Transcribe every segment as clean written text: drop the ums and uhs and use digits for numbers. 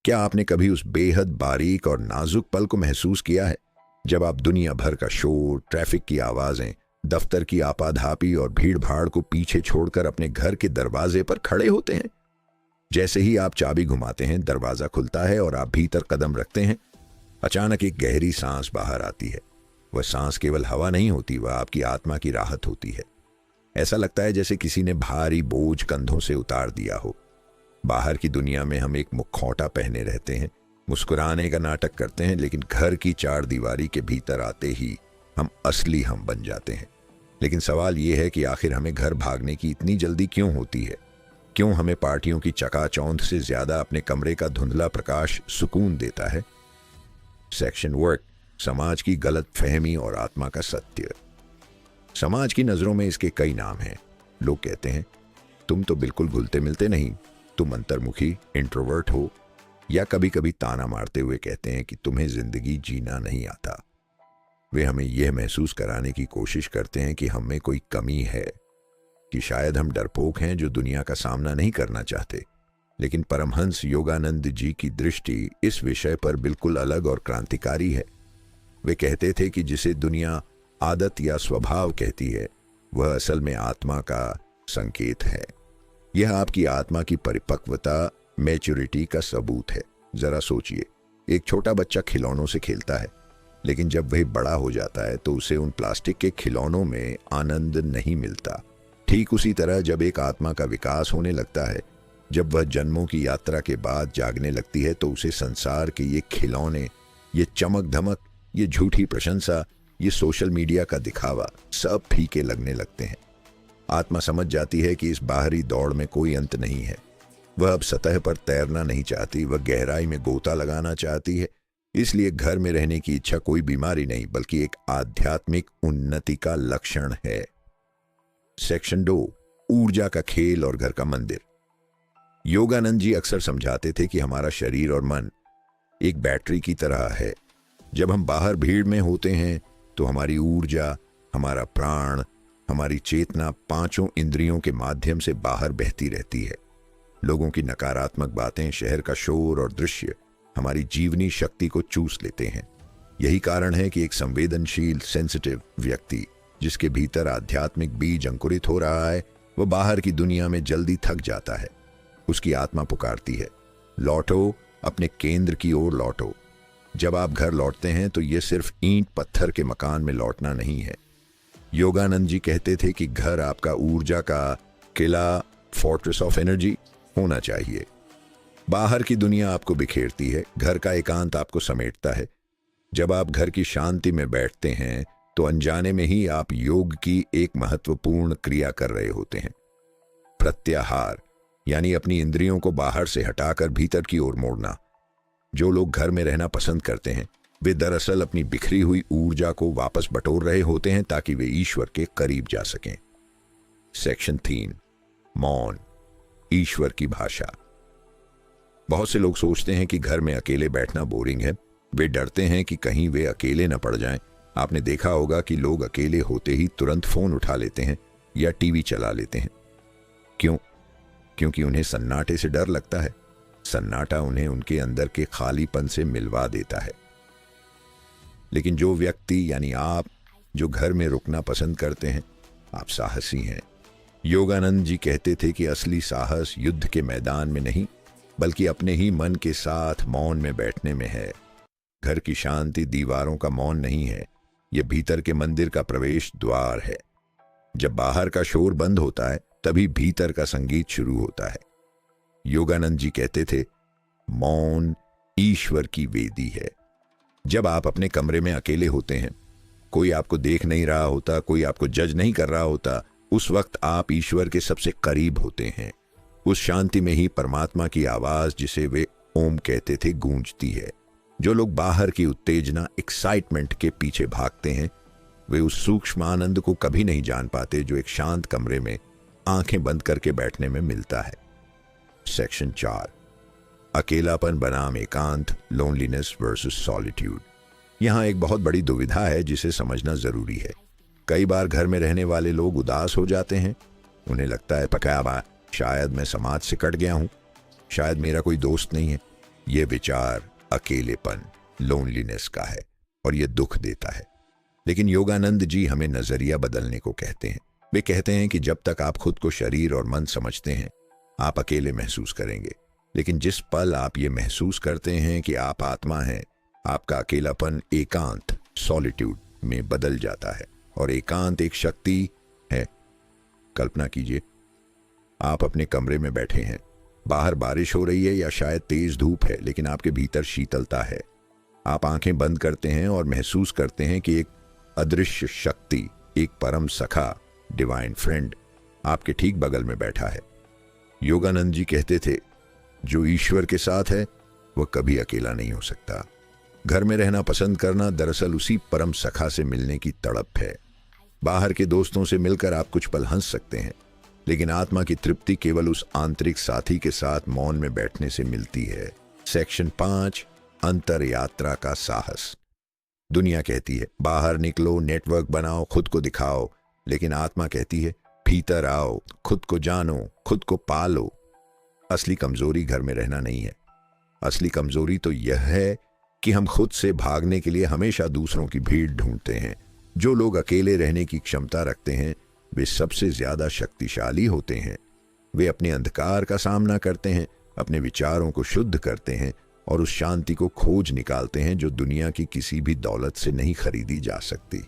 क्या आपने कभी उस बेहद बारीक और नाजुक पल को महसूस किया है जब आप दुनिया भर का शोर, ट्रैफिक की आवाजें, दफ्तर की आपाधापी और भीड़ भाड़ को पीछे छोड़कर अपने घर के दरवाजे पर खड़े होते हैं? जैसे ही आप चाबी घुमाते हैं, दरवाजा खुलता है और आप भीतर कदम रखते हैं। अचानक एक गहरी सांस बाहर आती है। वह सांस केवल हवा नहीं होती, वह आपकी आत्मा की राहत होती है। ऐसा लगता है जैसे किसी ने भारी बोझ कंधों से उतार दिया हो। बाहर की दुनिया में हम एक मुखौटा पहने रहते हैं, मुस्कुराने का नाटक करते हैं, लेकिन घर की चार दीवारी के भीतर आते ही हम असली हम बन जाते हैं। लेकिन सवाल यह है कि आखिर हमें घर भागने की इतनी जल्दी क्यों होती है? क्यों हमें पार्टियों की चकाचौंध से ज्यादा अपने कमरे का धुंधला प्रकाश सुकून देता है? सेक्शन वर्क, समाज की गलत फहमी और आत्मा का सत्य। समाज की नजरों में इसके कई नाम हैं। लोग कहते हैं, तुम तो बिल्कुल घुलते मिलते नहीं, तुम अंतर्मुखी, इंट्रोवर्ट हो, या कभी कभी ताना मारते हुए कहते हैं कि तुम्हें जिंदगी जीना नहीं आता। वे हमें यह महसूस कराने की कोशिश करते हैं कि हम में कोई कमी है, कि शायद हम डरपोक हैं जो दुनिया का सामना नहीं करना चाहते। लेकिन परमहंस योगानंद जी की दृष्टि इस विषय पर बिल्कुल अलग और क्रांतिकारी है। वे कहते थे कि जिसे दुनिया आदत या स्वभाव कहती है, वह असल में आत्मा का संकेत है। यह आपकी आत्मा की परिपक्वता, मैच्योरिटी का सबूत है। जरा सोचिए, एक छोटा बच्चा खिलौनों से खेलता है, लेकिन जब वह बड़ा हो जाता है तो उसे उन प्लास्टिक के खिलौनों में आनंद नहीं मिलता। ठीक उसी तरह जब एक आत्मा का विकास होने लगता है, जब वह जन्मों की यात्रा के बाद जागने लगती है, तो उसे संसार के ये खिलौने, ये चमक धमक, ये झूठी प्रशंसा, ये सोशल मीडिया का दिखावा सब फीके लगने लगते हैं। आत्मा समझ जाती है कि इस बाहरी दौड़ में कोई अंत नहीं है। वह अब सतह पर तैरना नहीं चाहती, वह गहराई में गोता लगाना चाहती है। इसलिए घर में रहने की इच्छा कोई बीमारी नहीं, बल्कि एक आध्यात्मिक उन्नति का लक्षण है। सेक्शन 2, ऊर्जा का खेल और घर का मंदिर। योगानंद जी अक्सर समझाते थे कि हमारा शरीर और मन एक बैटरी की तरह है। जब हम बाहर भीड़ में होते हैं तो हमारी ऊर्जा, हमारा प्राण, हमारी चेतना पांचों इंद्रियों के माध्यम से बाहर बहती रहती है। लोगों की नकारात्मक बातें, शहर का शोर और दृश्य हमारी जीवनी शक्ति को चूस लेते हैं। यही कारण है कि एक संवेदनशील, सेंसिटिव व्यक्ति जिसके भीतर आध्यात्मिक बीज अंकुरित हो रहा है, वह बाहर की दुनिया में जल्दी थक जाता है। उसकी आत्मा पुकारती है, लौटो, अपने केंद्र की ओर लौटो। जब आप घर लौटते हैं तो यह सिर्फ ईंट पत्थर के मकान में लौटना नहीं है। योगानंद जी कहते थे कि घर आपका ऊर्जा का किला, फोर्ट्रेस ऑफ एनर्जी होना चाहिए। बाहर की दुनिया आपको बिखेरती है, घर का एकांत आपको समेटता है। जब आप घर की शांति में बैठते हैं तो अनजाने में ही आप योग की एक महत्वपूर्ण क्रिया कर रहे होते हैं, प्रत्याहार, यानी अपनी इंद्रियों को बाहर से हटाकर भीतर की ओर मोड़ना। जो लोग घर में रहना पसंद करते हैं, वे दरअसल अपनी बिखरी हुई ऊर्जा को वापस बटोर रहे होते हैं ताकि वे ईश्वर के करीब जा सकें। सेक्शन 3, मौन, ईश्वर की भाषा। बहुत से लोग सोचते हैं कि घर में अकेले बैठना बोरिंग है। वे डरते हैं कि कहीं वे अकेले न पड़ जाएं। आपने देखा होगा कि लोग अकेले होते ही तुरंत फोन उठा लेते हैं या टीवी चला लेते हैं। क्यों? क्योंकि उन्हें सन्नाटे से डर लगता है। सन्नाटा उन्हें उनके अंदर के खालीपन से मिलवा देता है। लेकिन जो व्यक्ति, यानी आप, जो घर में रुकना पसंद करते हैं, आप साहसी हैं। योगानंद जी कहते थे कि असली साहस युद्ध के मैदान में नहीं, बल्कि अपने ही मन के साथ मौन में बैठने में है। घर की शांति दीवारों का मौन नहीं है, यह भीतर के मंदिर का प्रवेश द्वार है। जब बाहर का शोर बंद होता है, तभी भीतर का संगीत शुरू होता है। योगानंद जी कहते थे, मौन ईश्वर की वेदी है। जब आप अपने कमरे में अकेले होते हैं, कोई आपको देख नहीं रहा होता, कोई आपको जज नहीं कर रहा होता, उस वक्त आप ईश्वर के सबसे करीब होते हैं। उस शांति में ही परमात्मा की आवाज, जिसे वे ओम कहते थे, गूंजती है। जो लोग बाहर की उत्तेजना, एक्साइटमेंट के पीछे भागते हैं, वे उस सूक्ष्म आनंद को कभी नहीं जान पाते जो एक शांत कमरे में आंखें बंद करके बैठने में मिलता है। सेक्शन 4, अकेलापन बनाम एकांत, लोनलीनेस वर्सेस सॉलिट्यूड। यहां एक बहुत बड़ी दुविधा है जिसे समझना जरूरी है। कई बार घर में रहने वाले लोग उदास हो जाते हैं। उन्हें लगता है, पका शायद मैं समाज से कट गया हूं, शायद मेरा कोई दोस्त नहीं है, ये विचार अकेलेपन, लोनलीनेस का है और ये दुख देता है। लेकिन योगानंद जी हमें नजरिया बदलने को कहते हैं। वे कहते हैं कि जब तक आप खुद को शरीर और मन समझते हैं, आप अकेले महसूस करेंगे। लेकिन जिस पल आप ये महसूस करते हैं कि आप आत्मा हैं, आपका अकेलापन एकांत, सॉलिट्यूड में बदल जाता है। और एकांत एक शक्ति है। कल्पना कीजिए, आप अपने कमरे में बैठे हैं, बाहर बारिश हो रही है या शायद तेज धूप है, लेकिन आपके भीतर शीतलता है। आप आंखें बंद करते हैं और महसूस करते हैं कि एक अदृश्य शक्ति, एक परम सखा, डिवाइन फ्रेंड आपके ठीक बगल में बैठा है। योगानंद जी कहते थे, जो ईश्वर के साथ है वह कभी अकेला नहीं हो सकता। घर में रहना पसंद करना दरअसल उसी परम सखा से मिलने की तड़प है। बाहर के दोस्तों से मिलकर आप कुछ पल हंस सकते हैं, लेकिन आत्मा की तृप्ति केवल उस आंतरिक साथी के साथ मौन में बैठने से मिलती है। सेक्शन 5, अंतर यात्रा का साहस। दुनिया कहती है बाहर निकलो, नेटवर्क बनाओ, खुद को दिखाओ, लेकिन आत्मा कहती है भीतर आओ, खुद को जानो, खुद को पालो। असली कमजोरी घर में रहना नहीं है। असली कमजोरी तो यह है कि हम खुद से भागने के लिए हमेशा दूसरों की भीड़ ढूंढते हैं। जो लोग अकेले रहने की क्षमता रखते हैं वे सबसे ज्यादा शक्तिशाली होते हैं। वे अपने अंधकार का सामना करते हैं, अपने विचारों को शुद्ध करते हैं और उस शांति को खोज निकालते हैं जो दुनिया की किसी भी दौलत से नहीं खरीदी जा सकती।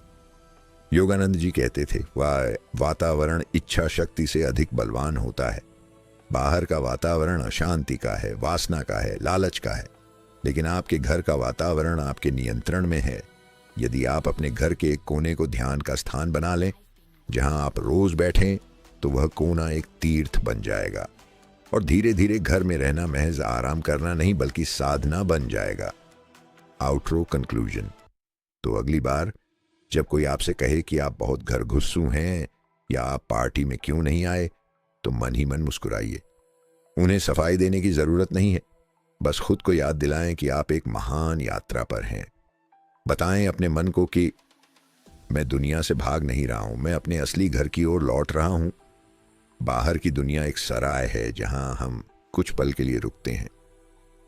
योगानंद जी कहते थे, वह वातावरण इच्छा शक्ति से अधिक बलवान होता है। बाहर का वातावरण अशांति का है, वासना का है, लालच का है, लेकिन आपके घर का वातावरण आपके नियंत्रण में है। यदि आप अपने घर के एक कोने को ध्यान का स्थान बना लें, जहां आप रोज बैठें, तो वह कोना एक तीर्थ बन जाएगा और धीरे धीरे घर में रहना महज आराम करना नहीं बल्कि साधना बन जाएगा। Outro conclusion. तो अगली बार जब कोई आपसे कहे कि आप बहुत घर घुस्सू हैं या आप पार्टी में क्यों नहीं आए, तो मन ही मन मुस्कुराइए। उन्हें सफाई देने की जरूरत नहीं है, बस खुद को याद दिलाएं कि आप एक महान यात्रा पर हैं। बताएं अपने मन को कि मैं दुनिया से भाग नहीं रहा हूं, मैं अपने असली घर की ओर लौट रहा हूं। बाहर की दुनिया एक सराय है जहां हम कुछ पल के लिए रुकते हैं,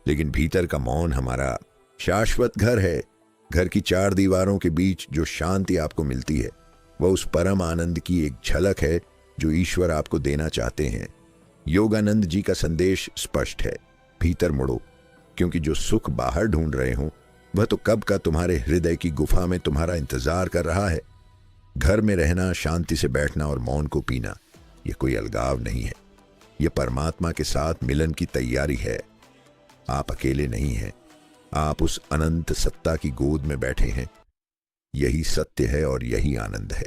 लेकिन भीतर का मौन हमारा शाश्वत घर है। घर की 4 दीवारों के बीच जो शांति आपको मिलती है वह उस परम आनंद की एक झलक है जो ईश्वर आपको देना चाहते हैं। योगानंद जी का संदेश स्पष्ट है, भीतर मुड़ो, क्योंकि जो सुख बाहर ढूंढ रहे हो वह तो कब का तुम्हारे हृदय की गुफा में तुम्हारा इंतजार कर रहा है। घर में रहना, शांति से बैठना और मौन को पीना, यह कोई अलगाव नहीं है, यह परमात्मा के साथ मिलन की तैयारी है। आप अकेले नहीं हैं, आप उस अनंत सत्ता की गोद में बैठे हैं। यही सत्य है और यही आनंद है।